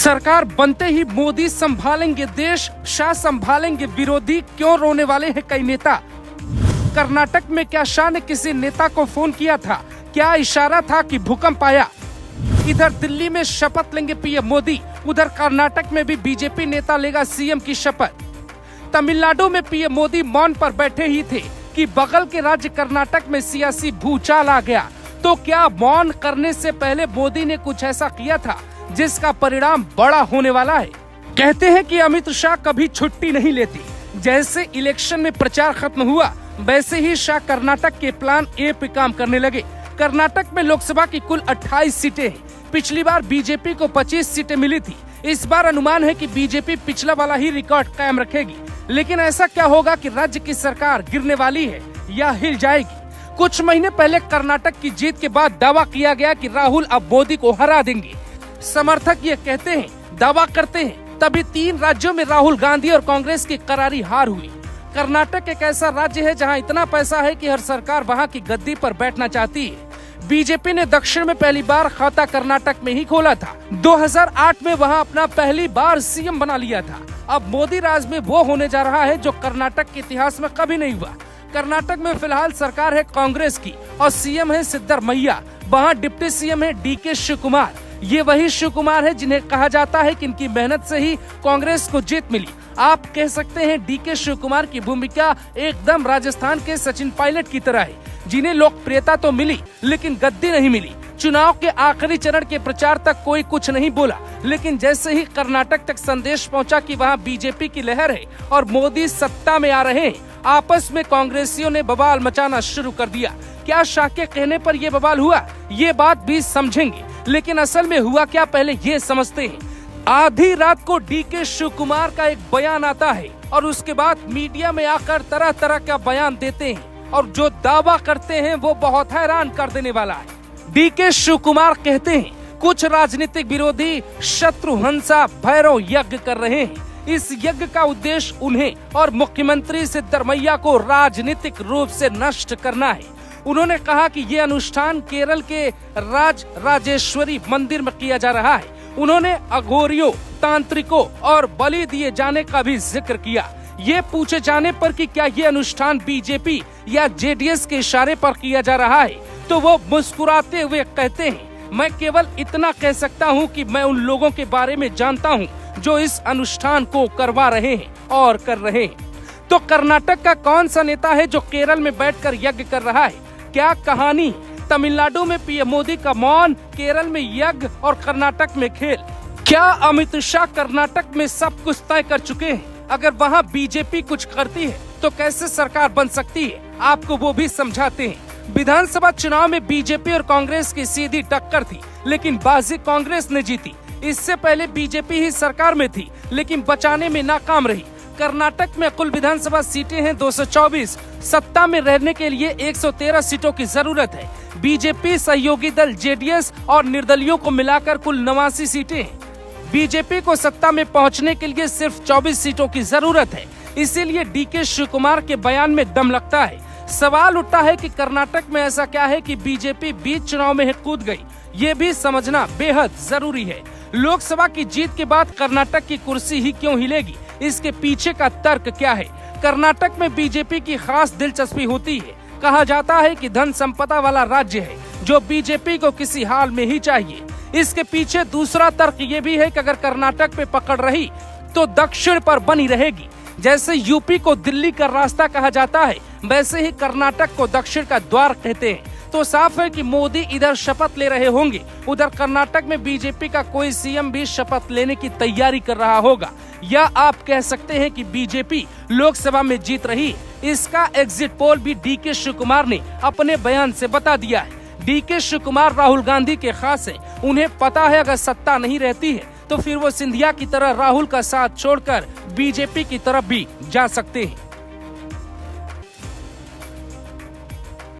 सरकार बनते ही मोदी संभालेंगे देश, शाह संभालेंगे विरोधी, क्यों रोने वाले हैं कई नेता। कर्नाटक में क्या शाह ने किसी नेता को फोन किया था? क्या इशारा था कि भूकंप आया? इधर दिल्ली में शपथ लेंगे पीएम मोदी, उधर कर्नाटक में भी बीजेपी नेता लेगा सीएम की शपथ। तमिलनाडु में पीएम मोदी मौन पर बैठे ही थे कि बगल के राज्य कर्नाटक में सियासी भूचाल आ गया। तो क्या मौन करने से पहले मोदी ने कुछ ऐसा किया था जिसका परिणाम बड़ा होने वाला है? कहते हैं कि अमित शाह कभी छुट्टी नहीं लेती। जैसे इलेक्शन में प्रचार खत्म हुआ, वैसे ही शाह कर्नाटक के प्लान ए पे काम करने लगे। कर्नाटक में लोकसभा की कुल 28 सीटें हैं। पिछली बार बीजेपी को 25 सीटें मिली थी। इस बार अनुमान है कि बीजेपी पिछला वाला ही रिकॉर्ड कायम रखेगी। लेकिन ऐसा क्या होगा कि राज्य की सरकार गिरने वाली है या हिल जाएगी? कुछ महीने पहले कर्नाटक की जीत के बाद दावा किया गया कि राहुल अब मोदी को हरा देंगे। समर्थक ये कहते हैं, दावा करते हैं, तभी 3 राज्यों में राहुल गांधी और कांग्रेस की करारी हार हुई। कर्नाटक एक ऐसा राज्य है जहां इतना पैसा है कि हर सरकार वहां की गद्दी पर बैठना चाहती है। बीजेपी ने दक्षिण में पहली बार खाता कर्नाटक में ही खोला था। 2008 में वहां अपना पहली बार सीएम बना लिया था। अब मोदी राज में वो होने जा रहा है जो कर्नाटक के इतिहास में कभी नहीं हुआ। कर्नाटक में फिलहाल सरकार है कांग्रेस की और सीएम है सिद्धरमैया। वहाँ डिप्टी सीएम है डीके शिवकुमार। ये वही शिवकुमार है जिन्हें कहा जाता है कि इनकी मेहनत से ही कांग्रेस को जीत मिली। आप कह सकते हैं डीके शिवकुमार की भूमिका एकदम राजस्थान के सचिन पायलट की तरह है, जिन्हें लोकप्रियता तो मिली लेकिन गद्दी नहीं मिली। चुनाव के आखिरी चरण के प्रचार तक कोई कुछ नहीं बोला, लेकिन जैसे ही कर्नाटक तक संदेश पहुंचा कि वहां बीजेपी की लहर है और मोदी सत्ता में आ रहे हैं, आपस में कांग्रेसियों ने बवाल मचाना शुरू कर दिया। क्या शाह के कहने पर ये बवाल हुआ? ये बात भी समझेंगे, लेकिन असल में हुआ क्या पहले ये समझते हैं। आधी रात को डीके शिवकुमार का एक बयान आता है और उसके बाद मीडिया में आकर तरह तरह का बयान देते हैं और जो दावा करते हैं वो बहुत हैरान कर देने वाला है। डीके शिवकुमार कहते हैं, कुछ राजनीतिक विरोधी शत्रुहंसा भैरव यज्ञ कर रहे हैं। इस यज्ञ का उद्देश्य उन्हें और मुख्यमंत्री सिद्धरमैया को राजनीतिक रूप से नष्ट करना है। उन्होंने कहा कि ये अनुष्ठान केरल के राजेश्वरी मंदिर में किया जा रहा है। उन्होंने अघोरियों, तांत्रिकों और बलि दिए जाने का भी जिक्र किया। ये पूछे जाने पर कि क्या ये अनुष्ठान बीजेपी या जेडीएस के इशारे पर किया जा रहा है, तो वो मुस्कुराते हुए कहते हैं, मैं केवल इतना कह सकता हूँ कि मैं उन लोगों के बारे में जानता हूँ जो इस अनुष्ठान को करवा रहे हैं और कर रहे हैं। तो कर्नाटक का कौन सा नेता है जो केरल में बैठकर यज्ञ कर रहा है? क्या कहानी? तमिलनाडु में पीएम मोदी का मौन, केरल में यज्ञ और कर्नाटक में खेल। क्या अमित शाह कर्नाटक में सब कुछ तय कर चुके हैं? अगर वहां बीजेपी कुछ करती है तो कैसे सरकार बन सकती है? आपको वो भी समझाते हैं। विधानसभा चुनाव में बीजेपी और कांग्रेस की सीधी टक्कर थी, लेकिन बाजी कांग्रेस ने जीती। इससे पहले बीजेपी ही सरकार में थी, लेकिन बचाने में नाकाम रही। कर्नाटक में कुल विधानसभा सीटें हैं 224। सत्ता में रहने के लिए 113 सीटों की जरूरत है। बीजेपी, सहयोगी दल जेडीएस और निर्दलियों को मिलाकर कुल 89 सीटें हैं। बीजेपी को सत्ता में पहुंचने के लिए सिर्फ 24 सीटों की जरूरत है। इसीलिए डीके शिवकुमार के बयान में दम लगता है। सवाल उठता है कि कर्नाटक में ऐसा क्या है कि बीजेपी बीच चुनाव में कूद गई? ये भी समझना बेहद जरूरी है। लोकसभा की जीत के बाद कर्नाटक की कुर्सी ही क्यों हिलेगी? इसके पीछे का तर्क क्या है? कर्नाटक में बीजेपी की खास दिलचस्पी होती है। कहा जाता है कि धन संपदा वाला राज्य है जो बीजेपी को किसी हाल में ही चाहिए। इसके पीछे दूसरा तर्क ये भी है कि अगर कर्नाटक पे पकड़ रही तो दक्षिण पर बनी रहेगी। जैसे यूपी को दिल्ली का रास्ता कहा जाता है, वैसे ही कर्नाटक को दक्षिण का द्वार कहते हैं। तो साफ है कि मोदी इधर शपथ ले रहे होंगे, उधर कर्नाटक में बीजेपी का कोई सीएम भी शपथ लेने की तैयारी कर रहा होगा। या आप कह सकते हैं कि बीजेपी लोकसभा में जीत रही। इसका एग्जिट पोल भी डीके शिवकुमार ने अपने बयान से बता दिया है। डीके शिवकुमार राहुल गांधी के खास हैं। उन्हें पता है अगर सत्ता नहीं रहती है तो फिर वो सिंधिया की तरह राहुल का साथ छोड़कर बीजेपी की तरफ भी जा सकते हैं।